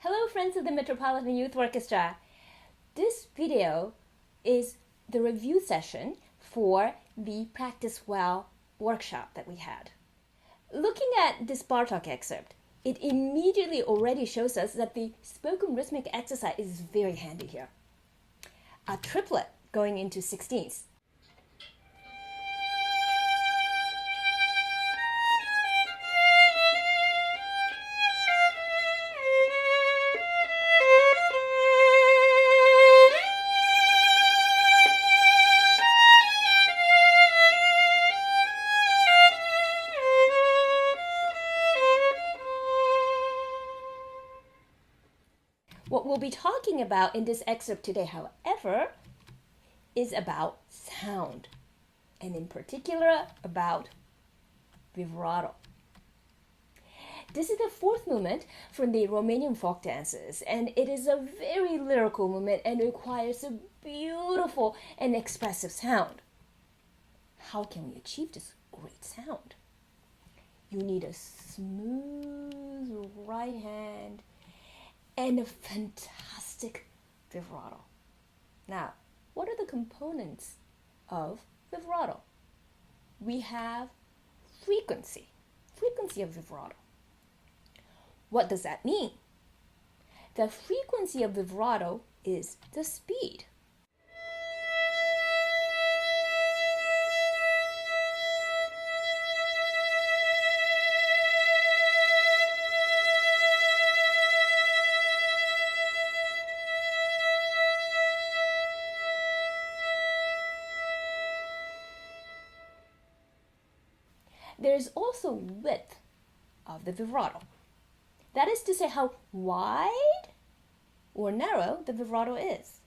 Hello friends of the Metropolitan Youth Orchestra. This video is the review session for the Practice Well workshop that we had. Looking at this Bartok excerpt, it immediately already shows us that the spoken rhythmic exercise is very handy here. A triplet going into 16ths. What we'll be talking about in this excerpt today, however, is about sound, and in particular about vibrato. This is the fourth movement from the Romanian folk dances, and it is a very lyrical movement and requires a beautiful and expressive sound. How can we achieve this great sound? You need a smooth right hand and a fantastic vibrato. Now, what are the components of vibrato? We have frequency of vibrato. What does that mean? The frequency of vibrato is the speed. There's also width of the vibrato. That is to say how wide or narrow the vibrato is.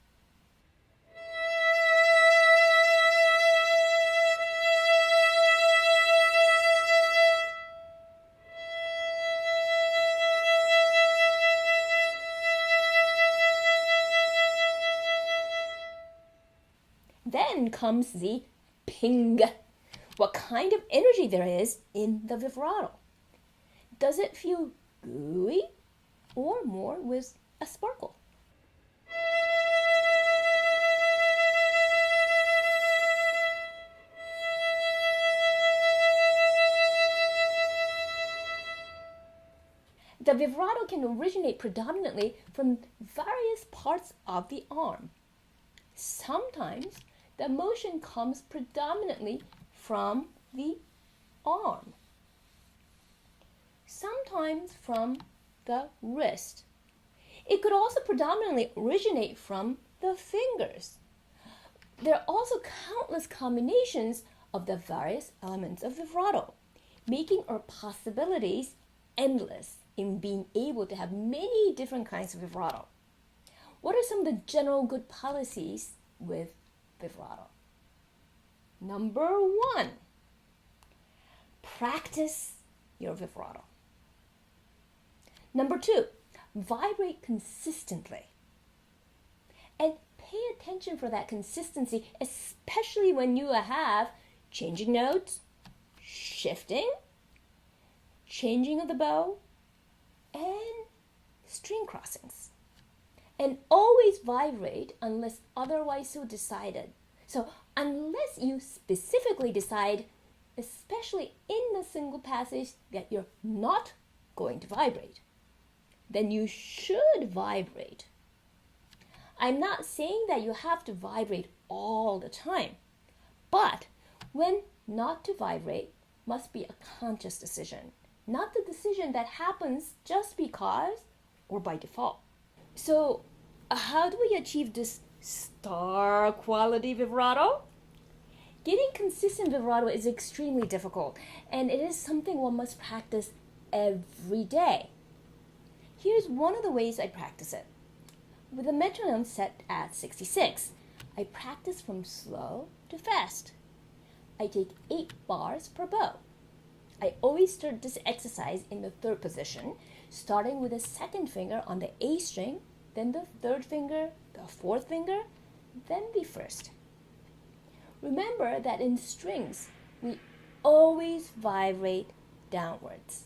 Then comes the ping. What kind of energy there is in the vibrato. Does it feel gooey or more with a sparkle? The vibrato can originate predominantly from various parts of the arm. Sometimes the motion comes predominantly from the arm, sometimes from the wrist. It could also predominantly originate from the fingers. There are also countless combinations of the various elements of vibrato, making our possibilities endless in being able to have many different kinds of vibrato. What are some of the general good policies with vibrato? Number 1, practice your vibrato. Number 2, vibrate consistently. And pay attention for that consistency, especially when you have changing notes, shifting, changing of the bow, and string crossings. And always vibrate unless otherwise so decided. So unless you specifically decide, especially in the single passage, that you're not going to vibrate, then you should vibrate. I'm not saying that you have to vibrate all the time, but when not to vibrate must be a conscious decision, not the decision that happens just because or by default. So how do we achieve this star quality vibrato? Getting consistent vibrato is extremely difficult, and it is something one must practice every day. Here's one of the ways I practice it. With a metronome set at 66, I practice from slow to fast. I take 8 bars per bow. I always start this exercise in the third position, starting with the second finger on the A string, then the third finger, the fourth finger, then the first. Remember that in strings, we always vibrate downwards.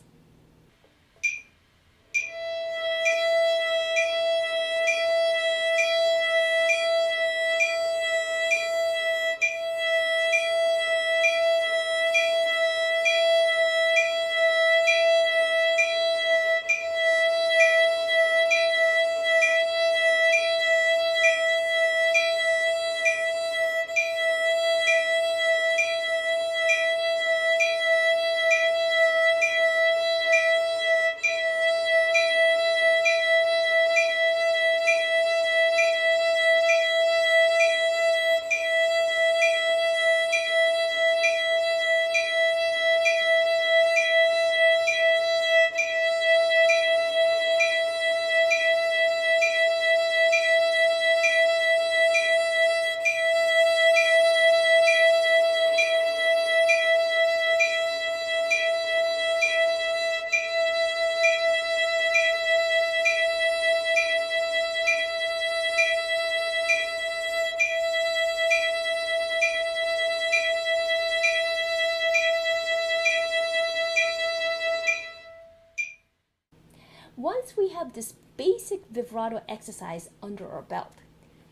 once we have this basic vibrato exercise under our belt,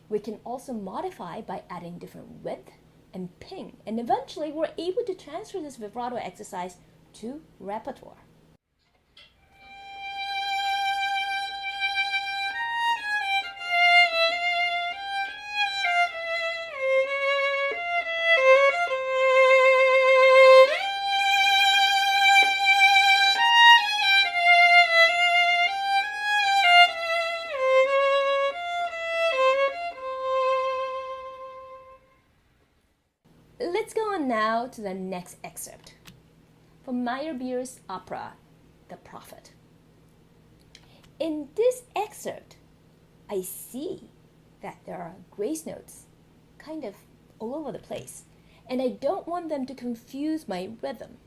we can also modify by adding different width and ping, and eventually we're able to transfer this vibrato exercise to repertoire. Let's go on now to the next excerpt from Meyerbeer's opera, The Prophet. In this excerpt, I see that there are grace notes kind of all over the place, and I don't want them to confuse my rhythm.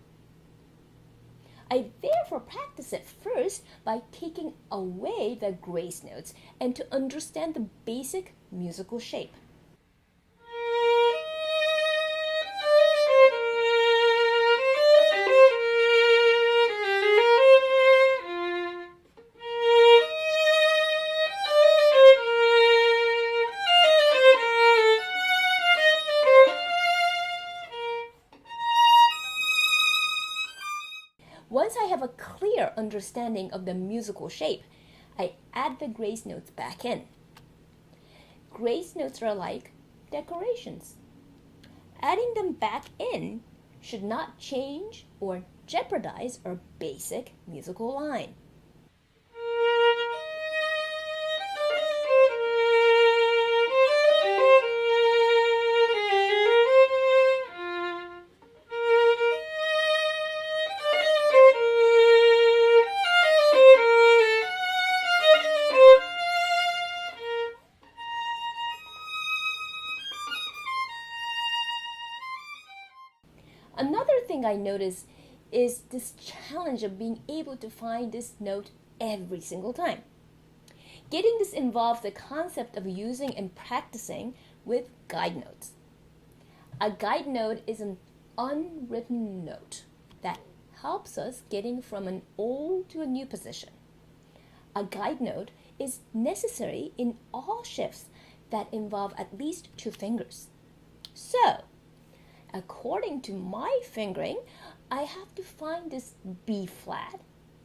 I therefore practice it first by taking away the grace notes and to understand the basic musical shape. Once I have a clear understanding of the musical shape, I add the grace notes back in. Grace notes are like decorations. Adding them back in should not change or jeopardize our basic musical line. Another thing I notice is this challenge of being able to find this note every single time. Getting this involves the concept of using and practicing with guide notes. A guide note is an unwritten note that helps us getting from an old to a new position. A guide note is necessary in all shifts that involve at least 2 fingers. So, according to my fingering, I have to find this B flat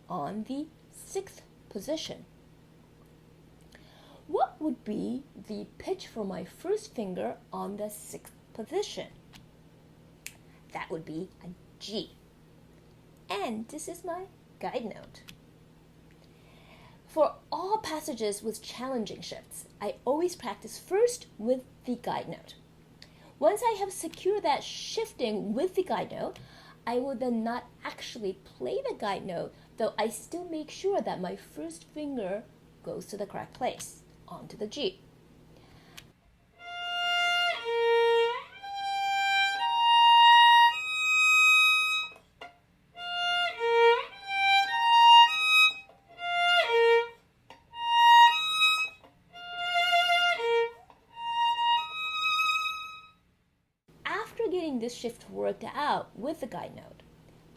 on the 6th position. What would be the pitch for my first finger on the 6th position? That would be a G. And this is my guide note. For all passages with challenging shifts, I always practice first with the guide note. Once I have secured that shifting with the guide note, I will then not actually play the guide note, though I still make sure that my first finger goes to the correct place, onto the G. Getting this shift worked out with the guide note,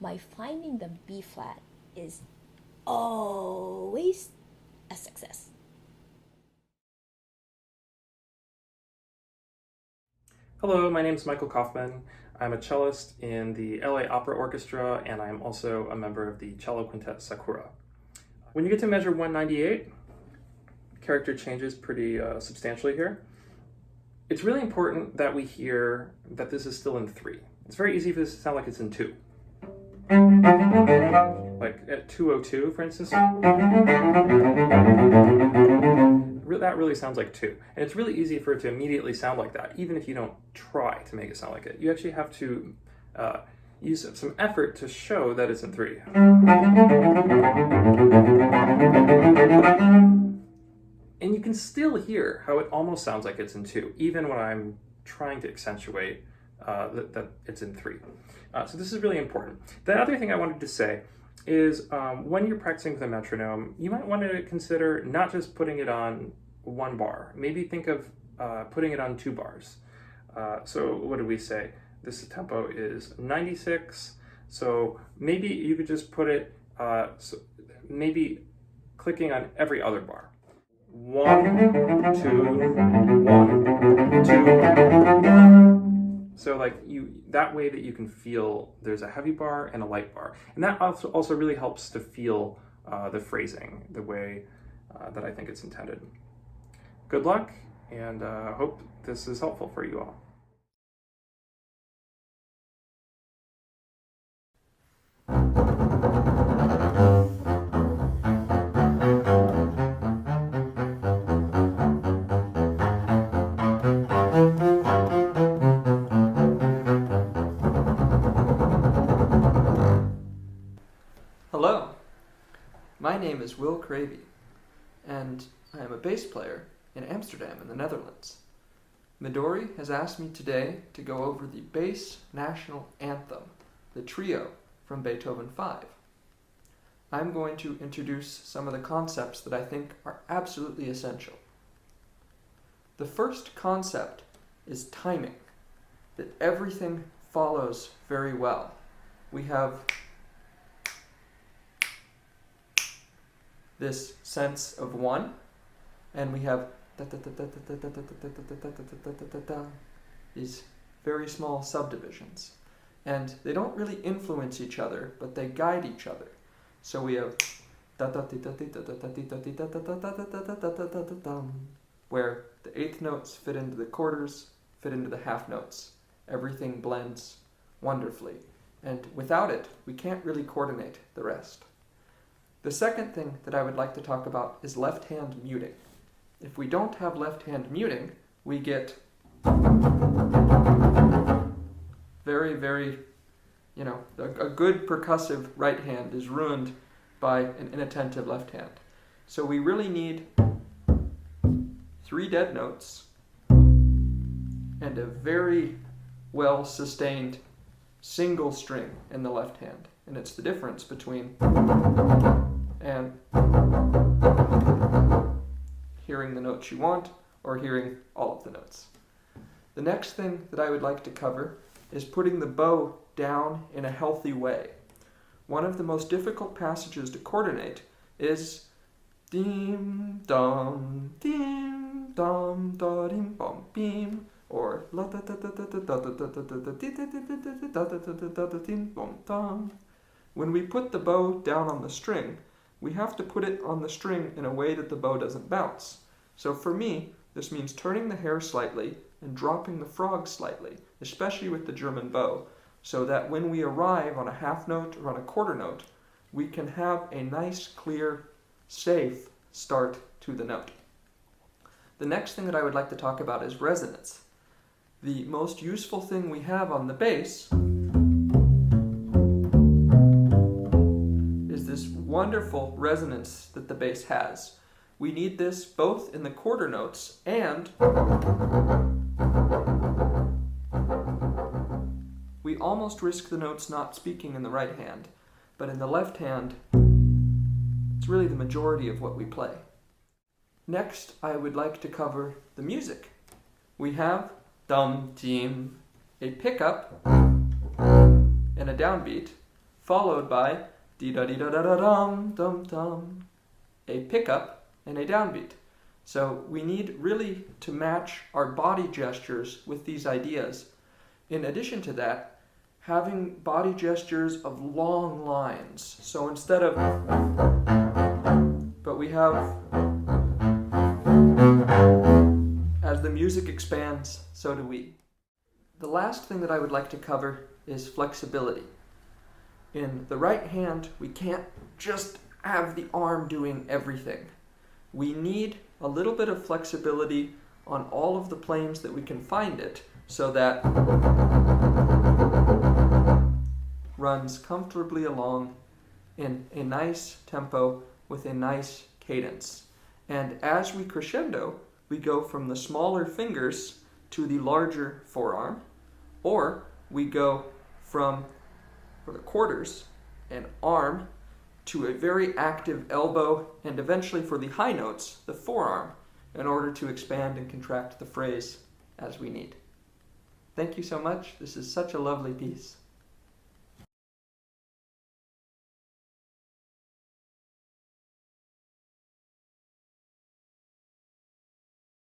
my finding the B flat is always a success. Hello, my name is Michael Kaufman. I'm a cellist in the LA Opera Orchestra, and I'm also a member of the cello quintet Sakura. When you get to measure 198, character changes pretty substantially here. It's really important that we hear that this is still in 3. It's very easy for this to sound like it's in 2. Like at 202, for instance. That really sounds like 2. And it's really easy for it to immediately sound like that, even if you don't try to make it sound like it. You actually have to use some effort to show that it's in 3. And you can still hear how it almost sounds like it's in 2, even when I'm trying to accentuate that it's in 3. So this is really important. The other thing I wanted to say is when you're practicing with a metronome, you might want to consider not just putting it on 1 bar. Maybe think of putting it on 2 bars. So what did we say? This tempo is 96. So maybe you could just put it, maybe clicking on every other bar. 1, 2, 1, 2, 1. So like that way that you can feel there's a heavy bar and a light bar. And that also really helps to feel the phrasing the way that I think it's intended. Good luck, and hope this is helpful for you all. Hello, my name is Will Cravey, and I am a bass player in Amsterdam in the Netherlands. Midori has asked me today to go over the bass national anthem, the trio from Beethoven 5. I'm going to introduce some of the concepts that I think are absolutely essential. The first concept is timing, that everything follows very well. We have this sense of one, and we have these very small subdivisions. And they don't really influence each other, but they guide each other. So we have where the eighth notes fit into the quarters, fit into the half notes. Everything blends wonderfully. And without it, we can't really coordinate the rest. The second thing that I would like to talk about is left-hand muting. If we don't have left-hand muting, we get very, very, a good percussive right hand is ruined by an inattentive left hand. So we really need 3 dead notes and a very well-sustained single string in the left hand. And it's the difference between and hearing the notes you want or hearing all of the notes. The next thing that I would like to cover is putting the bow down in a healthy way. One of the most difficult passages to coordinate is dim dum da dim bum bim, or la da da da da da da da da da da da dim bum dum. When we put the bow down on the string, we have to put it on the string in a way that the bow doesn't bounce. So for me, this means turning the hair slightly and dropping the frog slightly, especially with the German bow, so that when we arrive on a half note or on a quarter note, we can have a nice, clear, safe start to the note. The next thing that I would like to talk about is resonance. The most useful thing we have on the bass is this wonderful resonance that the bass has. We need this both in the quarter notes and we almost risk the notes not speaking in the right hand, but in the left hand, it's really the majority of what we play. Next, I would like to cover the music. We have dum tim, a pickup and a downbeat, followed by dee da dee da da da dum dum dum, a pickup and a downbeat. So we need really to match our body gestures with these ideas. In addition to that, having body gestures of long lines. So instead of, but we have, as the music expands, so do we. The last thing that I would like to cover is flexibility. In the right hand, we can't just have the arm doing everything. We need a little bit of flexibility on all of the planes that we can find it, so that runs comfortably along in a nice tempo with a nice cadence. And as we crescendo, we go from the smaller fingers to the larger forearm, or we go from, for the quarters, an arm to a very active elbow, and eventually for the high notes, the forearm, in order to expand and contract the phrase as we need. Thank you so much. This is such a lovely piece.